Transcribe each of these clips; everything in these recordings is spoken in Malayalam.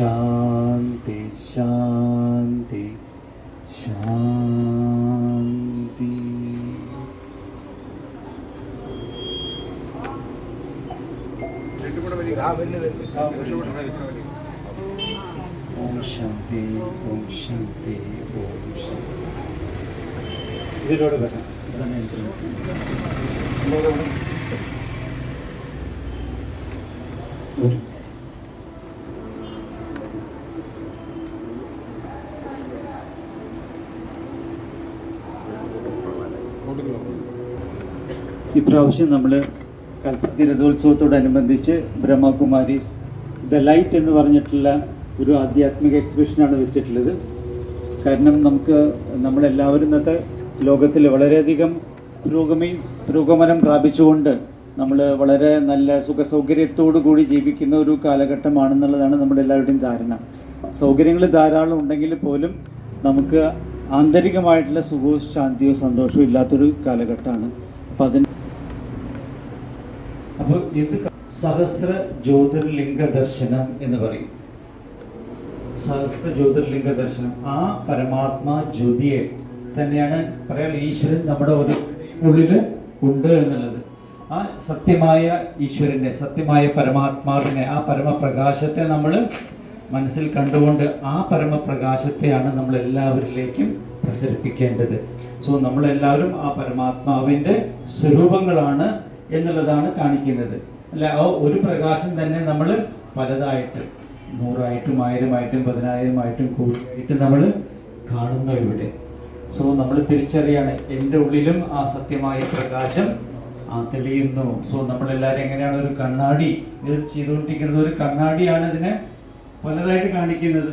ശാന്തി ശാന്തി ശാന്തി. ഓം ശാന്തി ഓം ശാന്തി ഓം ശാന്തി. ഇതിലൂടെ വരാം. ഇതാണ് എൻട്രൻസ്. ഇപ്രാവശ്യം നമ്മൾ കൽപ്പത്തി രഥോത്സവത്തോടനുബന്ധിച്ച് ബ്രഹ്മകുമാരീസ് ദ ലൈറ്റ് എന്ന് പറഞ്ഞിട്ടുള്ള ഒരു ആധ്യാത്മിക എക്സിബിഷനാണ് വെച്ചിട്ടുള്ളത്. കാരണം നമ്മളെല്ലാവരും ഇന്നത്തെ ലോകത്തിൽ വളരെയധികം പുരോഗമനം പ്രാപിച്ചുകൊണ്ട് നമ്മൾ വളരെ നല്ല സുഖസൗകര്യത്തോടു കൂടി ജീവിക്കുന്ന ഒരു കാലഘട്ടമാണെന്നുള്ളതാണ് നമ്മുടെ എല്ലാവരുടെയും ധാരണ. സൗകര്യങ്ങൾ ധാരാളം ഉണ്ടെങ്കിൽ പോലും നമുക്ക് ആന്തരികമായിട്ടുള്ള സുഖവും ശാന്തിയോ സന്തോഷവും ഇല്ലാത്തൊരു കാലഘട്ടമാണ്. അപ്പോൾ ഇത് സഹസ്ര ജ്യോതിർലിംഗ ദർശനം എന്ന് പറയും. സഹസ്ര ജ്യോതിർലിംഗ ദർശനം, ആ പരമാത്മാ ജ്യോതിയെ തന്നെയാണ് പറയാൻ ഈശ്വരൻ നമ്മുടെ ഒരു ഉള്ളിൽ ഉണ്ട് എന്നുള്ളത്. ആ സത്യമായ ഈശ്വരനെ, സത്യമായ പരമാത്മാവിനെ, ആ പരമപ്രകാശത്തെ നമ്മൾ മനസ്സിൽ കണ്ടുകൊണ്ട് ആ പരമപ്രകാശത്തെയാണ് നമ്മൾ എല്ലാവരിലേക്കും പ്രസരിപ്പിക്കേണ്ടത്. സോ നമ്മളെല്ലാവരും ആ പരമാത്മാവിൻ്റെ സ്വരൂപങ്ങളാണ് എന്നുള്ളതാണ് കാണിക്കുന്നത്. അല്ല, ആ ഒരു പ്രകാശം തന്നെ നമ്മൾ പലതായിട്ട് 100ആയിട്ടും 1000ആയിട്ടും 10000ആയിട്ടും കൂടിയായിട്ട് നമ്മൾ കാണുന്നു ഇവിടെ. സോ നമ്മൾ തിരിച്ചറിയാണ് എൻ്റെ ഉള്ളിലും ആ സത്യമായ പ്രകാശം തെളിയുന്നു. സോ നമ്മളെല്ലാവരും എങ്ങനെയാണ് ഒരു കണ്ണാടി ഇത് ചെയ്തുകൊണ്ടിരിക്കുന്നത്, ഒരു കണ്ണാടിയാണ് ഇതിനെ പലതായിട്ട് കാണിക്കുന്നത്.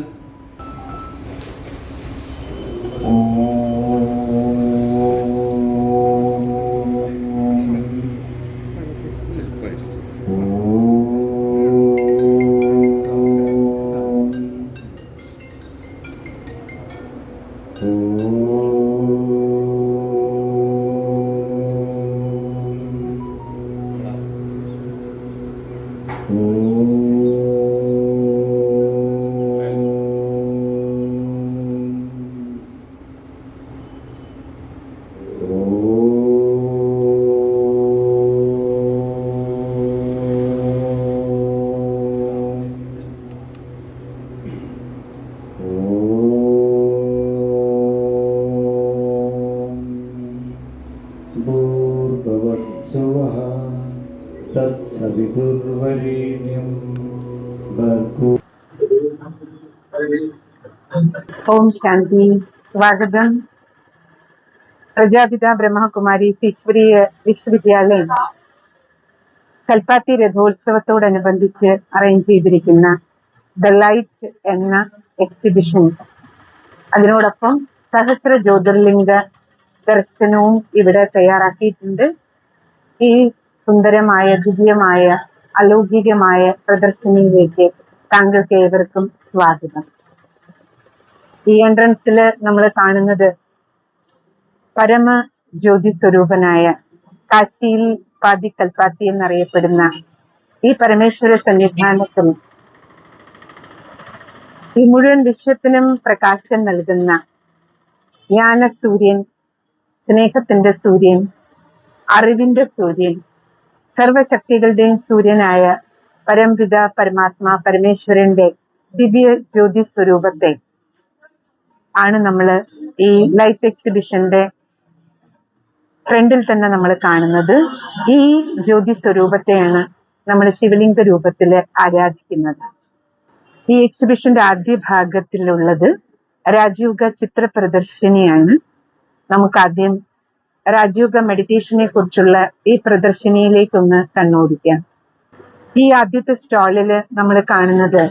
ഓം ശാന്തി. സ്വാഗതം. പ്രജാപിത ബ്രഹ്മകുമാരീസ് ഈശ്വരീയ വിശ്വവിദ്യാലയം കൽപ്പാത്തി രഥോത്സവത്തോടനുബന്ധിച്ച് അറേഞ്ച് ചെയ്തിരിക്കുന്ന ദ ലൈറ്റ് എന്ന എക്സിബിഷൻ, അതിനോടൊപ്പം സഹസ്ര ജ്യോതിർലിംഗ ദർശനവും ഇവിടെ തയ്യാറാക്കിയിട്ടുണ്ട്. ഈ സുന്ദരമായ, ദിവ്യമായ, അലൗകികമായ പ്രദർശനയിലേക്ക് താങ്കൾക്ക് ഏവർക്കും സ്വാഗതം. ഈ എൻട്രൻസിൽ നമ്മൾ കാണുന്നത് പരമ ജ്യോതി സ്വരൂപനായ കാശിയിൽ പാതി കൽപ്പാത്തി എന്നറിയപ്പെടുന്ന ഈ പരമേശ്വര സന്നിധാനത്തിൽ ഈ മുഴുവൻ വിശ്വത്തിനും പ്രകാശം നൽകുന്ന ജ്ഞാന സൂര്യൻ, സ്നേഹത്തിന്റെ സൂര്യൻ, അറിവിന്റെ സൂര്യൻ, സർവശക്തികളുടെയും സൂര്യനായ പരംപിത പരമാത്മാ പരമേശ്വരന്റെ ദിവ്യ ജ്യോതി സ്വരൂപത്തെ ആണ് നമ്മൾ ഈ ലൈറ്റ് എക്സിബിഷന്റെ ഫ്രണ്ടിൽ തന്നെ നമ്മൾ കാണുന്നത്. ഈ ജ്യോതി സ്വരൂപത്തെയാണ് നമ്മൾ ശിവലിംഗ രൂപത്തിൽ ആരാധിക്കുന്നത്. ഈ എക്സിബിഷന്റെ ആദ്യ ഭാഗത്തിലുള്ളത് രാജയോഗ ചിത്ര പ്രദർശനിയാണ്. നമുക്കാദ്യം രാജയോഗ മെഡിറ്റേഷനെ കുറിച്ചുള്ള ഈ പ്രദർശനിയിലേക്കൊന്ന് കണ്ണോടിക്കാം. ഈ ആദ്യത്തെ സ്റ്റാളില് നമ്മൾ കാണുന്നത്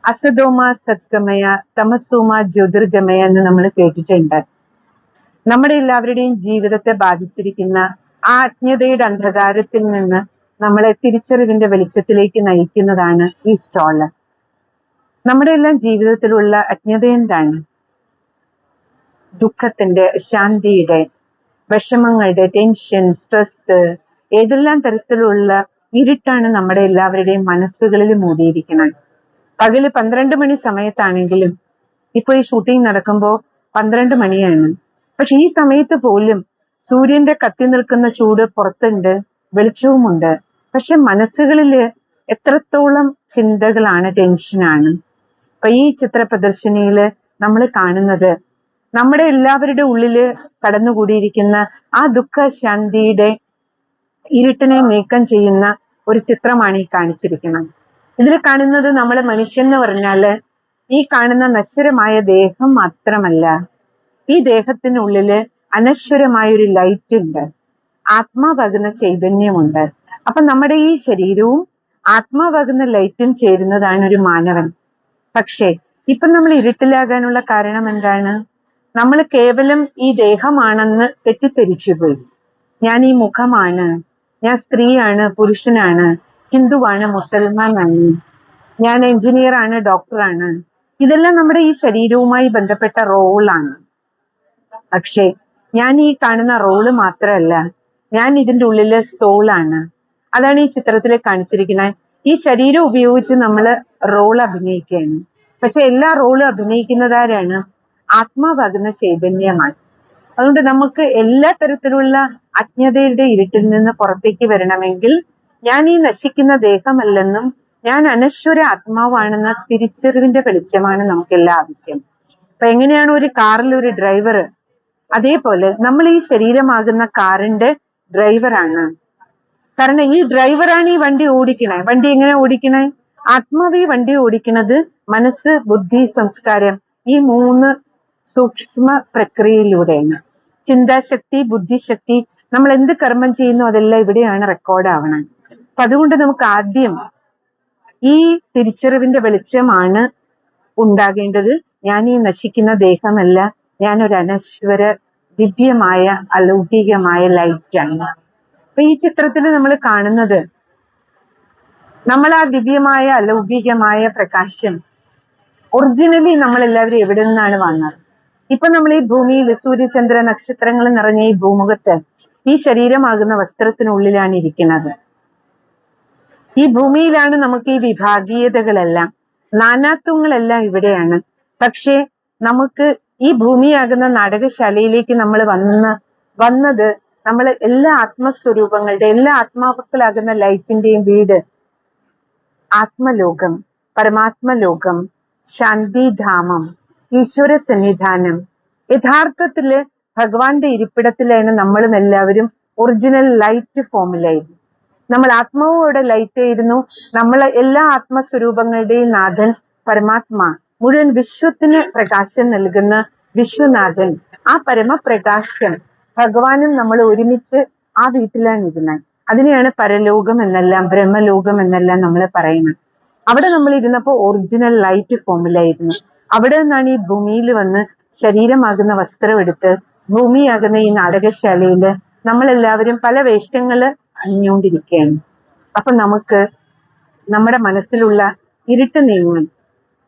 അസതോമ സത്ഗമയ തമസോമ ജ്യോതിർഗമയ എന്ന് നമ്മൾ കേട്ടിട്ടുണ്ട്. നമ്മുടെ എല്ലാവരുടെയും ജീവിതത്തെ ബാധിച്ചിരിക്കുന്ന ആ അജ്ഞതയുടെ അന്ധകാരത്തിൽ നിന്ന് നമ്മളെ തിരിച്ചറിവിന്റെ വെളിച്ചത്തിലേക്ക് നയിക്കുന്നതാണ് ഈ സ്റ്റാള്. നമ്മുടെ എല്ലാം ജീവിതത്തിലുള്ള അജ്ഞത എന്താണ്? ദുഃഖത്തിന്റെ, ശാന്തിയുടെ, വിഷമങ്ങളുടെ, ടെൻഷൻ, സ്ട്രെസ്, ഏതെല്ലാം തരത്തിലുള്ള ഇരുട്ടാണ് നമ്മുടെ എല്ലാവരുടെയും മനസ്സുകളിൽ മൂടിയിരിക്കുന്നത്. പകല് 12 മണി സമയത്താണെങ്കിലും ഇപ്പൊ ഈ ഷൂട്ടിംഗ് നടക്കുമ്പോൾ 12 മണിയാണ്. പക്ഷെ ഈ സമയത്ത് പോലും സൂര്യന്റെ കത്തി നിൽക്കുന്ന ചൂട് പുറത്തുണ്ട്, വെളിച്ചവുമുണ്ട്. പക്ഷെ മനസ്സുകളില് എത്രത്തോളം ചിന്തകളാണ്, ടെൻഷനാണ്. അപ്പൊ ഈ ചിത്ര പ്രദർശനിയില് നമ്മൾ കാണുന്നത് നമ്മുടെ എല്ലാവരുടെ ഉള്ളില് കടന്നുകൂടിയിരിക്കുന്ന ആ ദുഃഖ ശാന്തിയുടെ ഇരുട്ടിനെ നീക്കം ചെയ്യുന്ന ഒരു ചിത്രമാണ് ഈ കാണിച്ചിരിക്കുന്നത്. ഇതിൽ കാണുന്നത് നമ്മളെ മനുഷ്യൻ എന്ന് പറഞ്ഞാല് ഈ കാണുന്ന നശ്വരമായ ദേഹം മാത്രമല്ല, ഈ ദേഹത്തിനുള്ളില് അനശ്വരമായൊരു ലൈറ്റ് ഉണ്ട്, ആത്മാവാകുന്ന ചൈതന്യമുണ്ട്. അപ്പൊ നമ്മുടെ ഈ ശരീരവും ആത്മാവാകുന്ന ലൈറ്റും ചേരുന്നതാണ് ഒരു മാനവൻ. പക്ഷേ ഇപ്പൊ നമ്മൾ ഇരുട്ടിലാകാനുള്ള കാരണം എന്താണ്? നമ്മൾ കേവലം ഈ ദേഹമാണെന്ന് തെറ്റിദ്ധരിച്ചു പോയി. ഞാൻ ഈ മുഖമാണ്, ഞാൻ സ്ത്രീയാണ്, പുരുഷനാണ്, ഹിന്ദുവാണ്, മുസൽമാനാണ്, ഞാൻ എഞ്ചിനീയർ ആണ്, ഡോക്ടറാണ്. ഇതെല്ലാം നമ്മുടെ ഈ ശരീരവുമായി ബന്ധപ്പെട്ട റോളാണ്. പക്ഷേ ഞാൻ ഈ കാണുന്ന റോള് മാത്രമല്ല, ഞാൻ ഇതിന്റെ ഉള്ളില് സോളാണ്. അതാണ് ഈ ചിത്രത്തിൽ കാണിച്ചിരിക്കുന്നത്. ഈ ശരീരം ഉപയോഗിച്ച് നമ്മൾ റോൾ അഭിനയിക്കുകയാണ്. പക്ഷെ എല്ലാ റോളും അഭിനയിക്കുന്നതാരാണ്? ആത്മാവാകുന്ന ചൈതന്യമാണ്. അതുകൊണ്ട് നമുക്ക് എല്ലാ തരത്തിലുള്ള അജ്ഞതയുടെ ഇരുട്ടിൽ നിന്ന് പുറത്തേക്ക് വരണമെങ്കിൽ ഞാൻ ഈ നശിക്കുന്ന ദേഹമല്ലെന്നും ഞാൻ അനശ്വര ആത്മാവാണെന്ന തിരിച്ചറിവിന്റെ വെളിച്ചമാണ് നമുക്കെല്ലാം ആവശ്യം. അപ്പൊ എങ്ങനെയാണ് ഒരു കാറിൽ ഒരു ഡ്രൈവർ, അതേപോലെ നമ്മൾ ഈ ശരീരമാകുന്ന കാറിന്റെ ഡ്രൈവറാണ്. കാരണം ഈ ഡ്രൈവറാണ് ഈ വണ്ടി ഓടിക്കണേ. വണ്ടി എങ്ങനെ ഓടിക്കണേ? ആത്മാവി വണ്ടി ഓടിക്കുന്നത് മനസ്സ്, ബുദ്ധി, സംസ്കാരം, ഈ 3 സൂക്ഷ്മ പ്രക്രിയയിലൂടെയാണ്. ചിന്താശക്തി, ബുദ്ധിശക്തി, നമ്മൾ എന്ത് കർമ്മം ചെയ്യുന്നു അതെല്ലാം ഇവിടെയാണ് റെക്കോർഡ് ആവണം. അപ്പൊ അതുകൊണ്ട് നമുക്ക് ആദ്യം ഈ തിരിച്ചറിവിന്റെ വെളിച്ചമാണ് ഉണ്ടാകേണ്ടത്. ഞാൻ ഈ നശിക്കുന്ന ദേഹമല്ല, ഞാൻ ഒരു അനശ്വര ദിവ്യമായ അലൗകികമായ ലൈറ്റാണ്. അപ്പൊ ഈ ചിത്രത്തിൽ നമ്മൾ കാണുന്നത് നമ്മൾ ആ ദിവ്യമായ അലൗകികമായ പ്രകാശം ഒറിജിനലി നമ്മൾ എല്ലാവരും എവിടെ നിന്നാണ് വന്നത്? ഇപ്പൊ നമ്മൾ ഈ ഭൂമിയിൽ സൂര്യചന്ദ്ര നക്ഷത്രങ്ങൾ നിറഞ്ഞ ഈ ഭൂമുഖത്ത് ഈ ശരീരമാകുന്ന വസ്ത്രത്തിനുള്ളിലാണ് ഇരിക്കുന്നത്. ഈ ഭൂമിയിലാണ് നമുക്ക് ഈ വിഭാഗീയതകളെല്ലാം, നാനാത്വങ്ങളെല്ലാം ഇവിടെയാണ്. പക്ഷേ നമുക്ക് ഈ ഭൂമിയാകുന്ന നാടകശാലയിലേക്ക് നമ്മൾ വന്നത് നമ്മൾ എല്ലാ ആത്മസ്വരൂപങ്ങളുടെ, എല്ലാ ആത്മാക്കളാകുന്ന ലൈറ്റിന്റെയും വീട്, ആത്മലോകം, പരമാത്മലോകം, ശാന്തിധാമം, ഈശ്വര സന്നിധാനം, യഥാർത്ഥത്തില് ഭഗവാന്റെ ഇരിപ്പിടത്തിലാണ് നമ്മളും എല്ലാവരും ഒറിജിനൽ ലൈറ്റ് ഫോമിലായിരുന്നു. നമ്മൾ ആത്മാവോടെ ലൈറ്റ് ആയിരുന്നു. നമ്മൾ എല്ലാ ആത്മസ്വരൂപങ്ങളുടെയും നാഥൻ പരമാത്മാ, മുഴുവൻ വിശ്വത്തിന് പ്രകാശം നൽകുന്ന വിശ്വനാഥൻ, ആ പരമപ്രകാശം ഭഗവാനും നമ്മൾ ഒരുമിച്ച് ആ വീട്ടിലാണ് ഇരുന്നത്. അതിനെയാണ് പരലോകം എന്നെല്ലാം, ബ്രഹ്മലോകം എന്നെല്ലാം നമ്മൾ പറയുന്നത്. അവിടെ നമ്മൾ ഇരുന്നപ്പോ ഒറിജിനൽ ലൈറ്റ് ഫോമിലായിരുന്നു. അവിടെ നിന്നാണ് ഈ ഭൂമിയിൽ വന്ന് ശരീരമാകുന്ന വസ്ത്രം എടുത്ത് ഭൂമിയാകുന്ന ഈ നാടകശാലയില് നമ്മളെല്ലാവരും പല വേഷങ്ങള് അണിഞ്ഞുകൊണ്ടിരിക്കുകയാണ്. അപ്പൊ നമുക്ക് നമ്മുടെ മനസ്സിലുള്ള ഇരുട്ട് നീങ്ങും.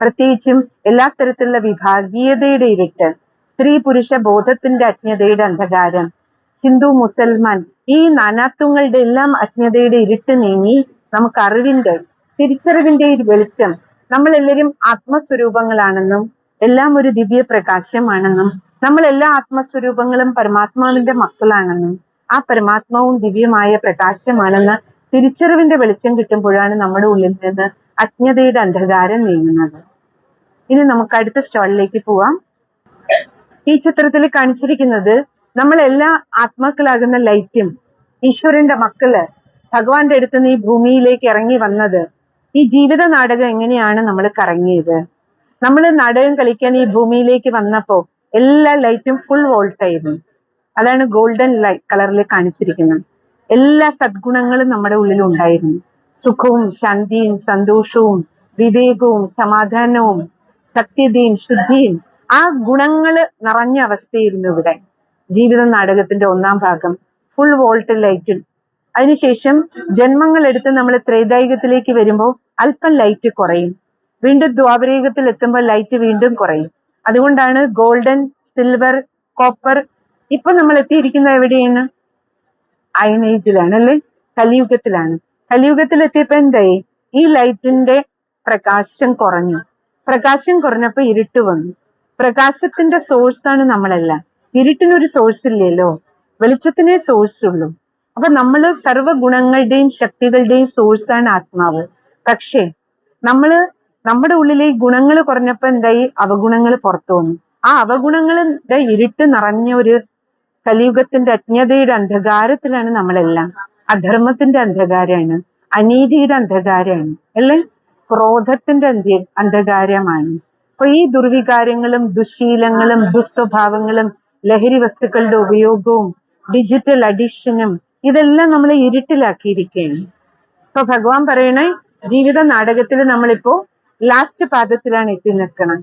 പ്രത്യേകിച്ചും എല്ലാ തരത്തിലുള്ള വിഭാഗീയതയുടെ ഇരുട്ട്, സ്ത്രീ പുരുഷ ബോധത്തിന്റെ അജ്ഞതയുടെ അന്ധകാരം, ഹിന്ദു മുസൽമാൻ, ഈ നാനാത്വങ്ങളുടെ എല്ലാം അജ്ഞതയുടെ ഇരുട്ട് നീങ്ങി നമുക്ക് അറിവിന്റെ, തിരിച്ചറിവിന്റെ ഒരു വെളിച്ചം, നമ്മളെല്ലാവരും ആത്മസ്വരൂപങ്ങളാണെന്നും എല്ലാം ഒരു ദിവ്യ പ്രകാശമാണെന്നും നമ്മൾ എല്ലാ ആത്മസ്വരൂപങ്ങളും പരമാത്മാവിന്റെ മക്കളാണെന്നും ആ പരമാത്മാവും ദിവ്യമായ പ്രകാശമാണെന്ന തിരിച്ചറിവിന്റെ വെളിച്ചം കിട്ടുമ്പോഴാണ് നമ്മുടെ ഉള്ളിൽ നിന്ന് അജ്ഞതയുടെ അന്ധകാരം നീങ്ങുന്നത്. ഇനി നമുക്ക് അടുത്ത സ്റ്റാളിലേക്ക് പോവാം. ഈ ചിത്രത്തിൽ കാണിച്ചിരിക്കുന്നത് നമ്മൾ എല്ലാ ആത്മാക്കളാകുന്ന ലൈറ്റും ഈശ്വരന്റെ മക്കള് ഭഗവാന്റെ അടുത്ത് നിന്ന് ഈ ഭൂമിയിലേക്ക് ഇറങ്ങി വന്നത്, ഈ ജീവിത നാടകം എങ്ങനെയാണ് നമ്മൾ കറങ്ങിയത്. നമ്മൾ നാടകം കളിക്കാൻ ഈ ഭൂമിയിലേക്ക് വന്നപ്പോ എല്ലാ ലൈറ്റും ഫുൾ വോൾട്ട് ആയിരുന്നു. അതാണ് ഗോൾഡൻ ലൈറ്റ് കളറിൽ കാണിച്ചിരിക്കുന്നത്. എല്ലാ സദ്ഗുണങ്ങളും നമ്മുടെ ഉള്ളിൽ ഉണ്ടായിരുന്നു. സുഖവും ശാന്തിയും സന്തോഷവും വിവേകവും സമാധാനവും സത്യതയും ശുദ്ധിയും, ആ ഗുണങ്ങള് നിറഞ്ഞ അവസ്ഥയായിരുന്നു ഇവിടെ. ജീവിത നാടകത്തിന്റെ 1ാം ഭാഗം ഫുൾ വോൾട്ട് ലൈറ്റും. അതിനുശേഷം ജന്മങ്ങൾ എടുത്ത് നമ്മൾ ത്രേതായുഗത്തിലേക്ക് വരുമ്പോൾ അല്പം ലൈറ്റ് കുറയും. വീണ്ടും ദ്വാപരയുഗത്തിൽ എത്തുമ്പോൾ ലൈറ്റ് വീണ്ടും കുറയും. അതുകൊണ്ടാണ് ഗോൾഡൻ, സിൽവർ, കോപ്പർ. ഇപ്പൊ നമ്മൾ എത്തിയിരിക്കുന്നത് എവിടെയാണ്? അയൺ ഏജിലാണ്, അല്ലെ? കലിയുഗത്തിലാണ്. കലിയുഗത്തിൽ എത്തിയപ്പോ എന്തായി? ഈ ലൈറ്റിന്റെ പ്രകാശം കുറഞ്ഞു. പ്രകാശം കുറഞ്ഞപ്പോ ഇരുട്ട് വന്നു. പ്രകാശത്തിന്റെ സോഴ്സാണ് നമ്മളെല്ലാം. ഇരുട്ടിനൊരു സോഴ്സ് ഇല്ലല്ലോ, വെളിച്ചത്തിനേ സോഴ്സ് ഉള്ളൂ. അപ്പൊ നമ്മള് സർവ്വ ഗുണങ്ങളുടെയും ശക്തികളുടെയും സോഴ്സാണ് ആത്മാവ്. പക്ഷേ നമ്മുടെ ഉള്ളിലെ ഈ ഗുണങ്ങൾ കുറഞ്ഞപ്പോ എന്തായി? അവഗുണങ്ങൾ പുറത്തു വന്നു. ആ അവഗുണങ്ങളുടെ ഇരുട്ട് നിറഞ്ഞ ഒരു കലിയുഗത്തിന്റെ അജ്ഞതയുടെ അന്ധകാരത്തിലാണ് നമ്മളെല്ലാം. അധർമ്മത്തിന്റെ അന്ധകാരമാണ്, അനീതിയുടെ അന്ധകാരമാണ്, അല്ലെ? ക്രോധത്തിന്റെ അന്ധകാരമാണ്. അപ്പൊ ഈ ദുർവികാരങ്ങളും ദുശീലങ്ങളും ദുസ്വഭാവങ്ങളും ലഹരി വസ്തുക്കളുടെ ഉപയോഗവും ഡിജിറ്റൽ അഡിക്ഷനും ഇതെല്ലാം നമ്മളെ ഇരുട്ടിലാക്കിയിരിക്കുകയാണ്. ഇപ്പൊ ഭഗവാൻ പറയണേ, ജീവിത നാടകത്തിൽ നമ്മളിപ്പോ ലാസ്റ്റ് പാദത്തിലാണ് എത്തി നിൽക്കണം.